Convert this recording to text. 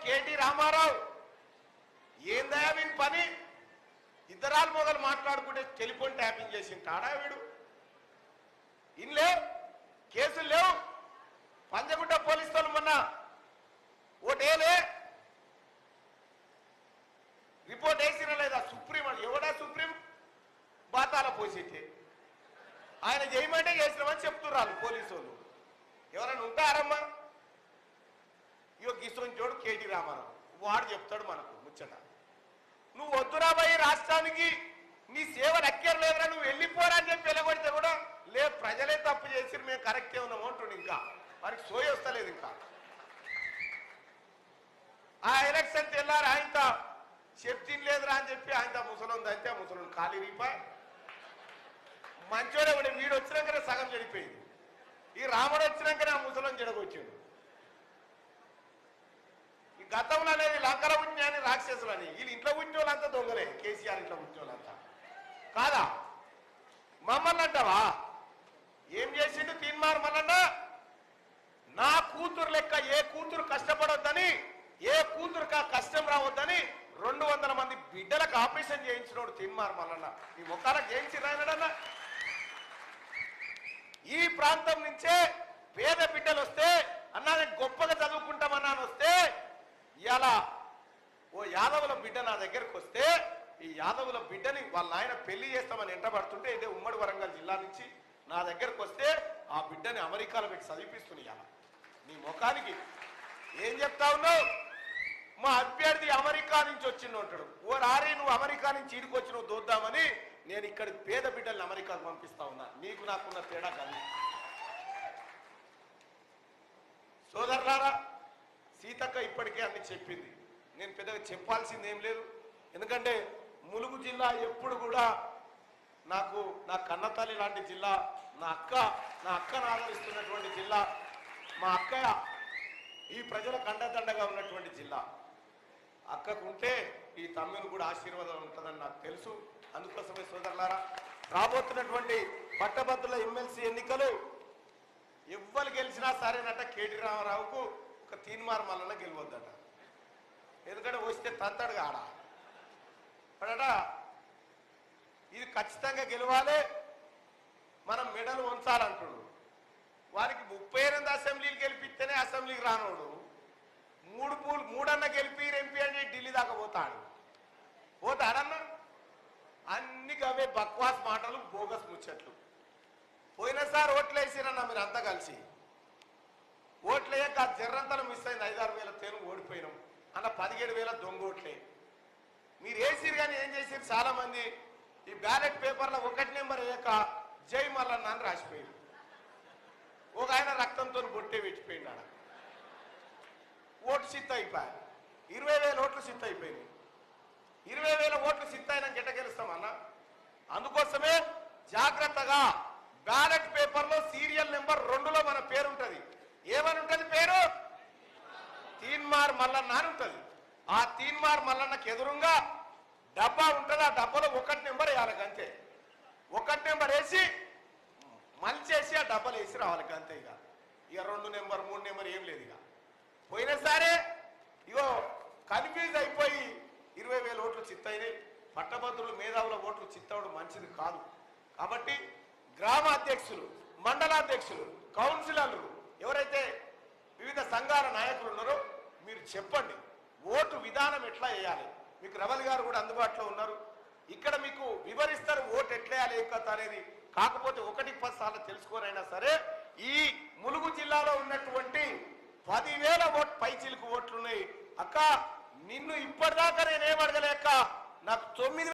KT Ramarao ఏందయా వీని పని? ఇద్దరాలు మొదలు మాట్లాడుకుంటే టెలిఫోన్ ట్యాపింగ్ చేసింటాడా వీడు? ఇన్లే కేసులు లేవు. పంజగుట్ట పోలీసు వాళ్ళు మొన్న ఓటేలే రిపోర్ట్ వేసినా లేదా? సుప్రీం ఎవడా సుప్రీం? బాతాల పోసేటే ఆయన చేయమంటే చేసినామని చెప్తున్నారు పోలీసు వాళ్ళు. ఎవరైనా ఉంటారమ్మా? ఇగో గిసొంచోడు కేటీ రామారావు వాడు చెప్తాడు మనకు ముచ్చట. నువ్వు వద్దురాబోయి రాష్ట్రానికి నీ సేవ నక్కర్లేదురా, నువ్వు వెళ్ళిపోరా అని చెప్పి వెళ్ళగొడితే కూడా లేదు ప్రజలే తప్పు చేసి మేము కరెక్టే ఉన్నాము అంటుండు. ఇంకా వారికి సోయి వస్తలేదు. ఇంకా ఆ ఎలక్షన్ తెల్లారు ఆయనతో చెప్తిన్ లేదురా అని చెప్పి ఆయనతో ముసలి అంతే ముసలి ఖాళీ రీపాయ్ మంచోడే ఉండే. వీడు వచ్చినాకనే సగం చెడిపోయింది. ఈ రాముడు వచ్చినాకనే ఆ ముసలం చెడగొచ్చాడు. ఈ గతంలో అనేది లంకల పుణ్యాన్ని రాక్షసులని వీళ్ళు ఇంట్లో పుట్టిన వాళ్ళంతా దొంగలే. కేసీఆర్ ఇంట్లో పుట్టిన వాళ్ళంతా కాదా? మమ్మల్ని అంటావా? ఏం చేసిండు తీన్మార్ మల్లన్న? నా కూతురు లెక్క ఏ కూతురు కష్టపడొద్దని, ఏ కూతురుకా కష్టం రావద్దని 200 మంది బిడ్డలకు ఆపరేషన్ చేయించినోడు తీన్మార్ మల్లన్న. ఈ ముఖాలకు చేయించిరాయనడన్నా? ఈ ప్రాంతం నుంచే పేద బిడ్డలు వస్తే అన్నా నేను గొప్పగా చదువుకుంటామన్నాను వస్తే ఇలా ఓ యాదవుల బిడ్డ నా దగ్గరకు వస్తే ఈ యాదవుల బిడ్డని వాళ్ళ నాయన పెళ్లి చేస్తామని ఎంటబడుతుంటే ఇదే ఉమ్మడి వరంగల్ జిల్లా నుంచి నా దగ్గరకు వస్తే ఆ బిడ్డని అమెరికాలో పెట్టి చదివిస్తున్నాయి. నీ ముఖానికి ఏం చెప్తా ఉన్నావు? మా అభ్యర్థి అమెరికా నుంచి వచ్చిండు అంటాడు. ఓ రారీ నువ్వు అమెరికా నుంచి ఈడికి వచ్చి నువ్వు దోద్దామని నేను ఇక్కడ పేద బిడ్డల్ని అమెరికాకు పంపిస్తా ఉన్నా. నీకు నాకున్న తేడా కాదు. సోదరులారా, సీతక్క ఇప్పటికే అన్ని చెప్పింది. నేను పెద్దగా చెప్పాల్సింది ఏం లేదు. ఎందుకంటే ములుగు జిల్లా ఎప్పుడు కూడా నాకు నా కన్నతల్లి లాంటి జిల్లా. నా అక్కను ఆదరిస్తున్నటువంటి జిల్లా. మా అక్క ఈ ప్రజలకు అండదండగా ఉన్నటువంటి జిల్లా. అక్కకుంటే ఈ తమ్ముని కూడా ఆశీర్వాదం ఉంటుందని నాకు తెలుసు. అందుకోసమే సోదరులారా, రాబోతున్నటువంటి పట్టభద్రుల ఎమ్మెల్సీ ఎన్నికలు ఎవ్వరు గెలిచినా సరేనట కేటీ రామారావుకు ఒక తీన్మార్ మల్లన్న గెలవద్దట. ఎందుకంటే వస్తే తంతాడు ఆడ అడట. ఇది ఖచ్చితంగా గెలవాలి, మనం మెడలు ఉంచాలంటుడు. వారికి 38 అసెంబ్లీలు గెలిపిస్తేనే అసెంబ్లీకి రానోడు మూడన్న గెలిపి ఎంపీ అని ఢిల్లీ దాకా పోతాడన్నా? అన్ని అవే బక్వాస్ మాటలు, బోగస్ ముచ్చట్లు. పోయినసారి ఓట్లు వేసిరన్నా మీరు అంతా కలిసి. ఓట్లు వేయక జర్రంతలు మిస్ అయింది. 5-6 వేల తేను ఓడిపోయినాం అన్న 17,000 దొంగ ఓట్లే మీరు వేసిరు. కానీ ఏం చేసిరు? చాలా మంది ఈ బ్యాలెట్ పేపర్లో 1 నెంబర్ వేయక జై మల్లన్న అని రాసిపోయారు. ఒక ఆయన రక్తంతో బొట్టే పెట్టిపోయింది. ఆడ ఓటు సిద్ధ అయిపోయాయి. 20,000 ఓట్లు సిద్ధ అయిపోయినాయి. 20,000 ఓట్లు సిద్ధ అయినాక ఎట్ట గెలుస్తామన్నా? అందుకోసమే జాగ్రత్తగా బ్యాలెట్ పేపర్లో సీరియల్ నెంబర్ 2లో మన పేరు ఉంటుంది. ఏమని ఉంటుంది? పేరు తీన్మార్ మల్లన్న అని ఉంటుంది. ఆ తీన్మార్ మల్లన్నకు ఎదురుగా డబ్బా ఉంటుంది. ఆ డబ్బాలో 1 నెంబర్ వేయాలి అంతే. 1 నెంబర్ వేసి మలిచేసి ఆ డబ్బాలు వేసి రావాలి అంతే. ఇక 2 నెంబర్ 3 నెంబర్ ఏం లేదు. ఇక పోయినా సరే ఇగో కన్ఫ్యూజ్ అయిపోయి 20,000 ఓట్లు చిత్తయినాయి. పట్టభద్రులు మేధావుల ఓట్లు చిత్తవడం మంచిది కాదు. కాబట్టి గ్రామ అధ్యక్షులు, మండలాధ్యక్షులు, కౌన్సిలర్లు ఎవరైతే వివిధ సంఘాల నాయకులు ఉన్నారో మీరు చెప్పండి ఓటు విధానం ఎట్లా వేయాలి. మీకు రవల్ గారు కూడా అందుబాటులో ఉన్నారు. ఇక్కడ మీకు వివరిస్తారు ఓటు ఎట్లా వేయాలి ఏ కథ అనేది. కాకపోతే 1-10 సార్లు తెలుసుకోనైనా సరే ఈ ములుగు జిల్లాలో ఉన్నటువంటి 10,000 పైచిలకు ఓట్లున్నాయి. అక్క నిన్ను ఇప్పటిదాకా నేనేం అడగలేక నాకు 9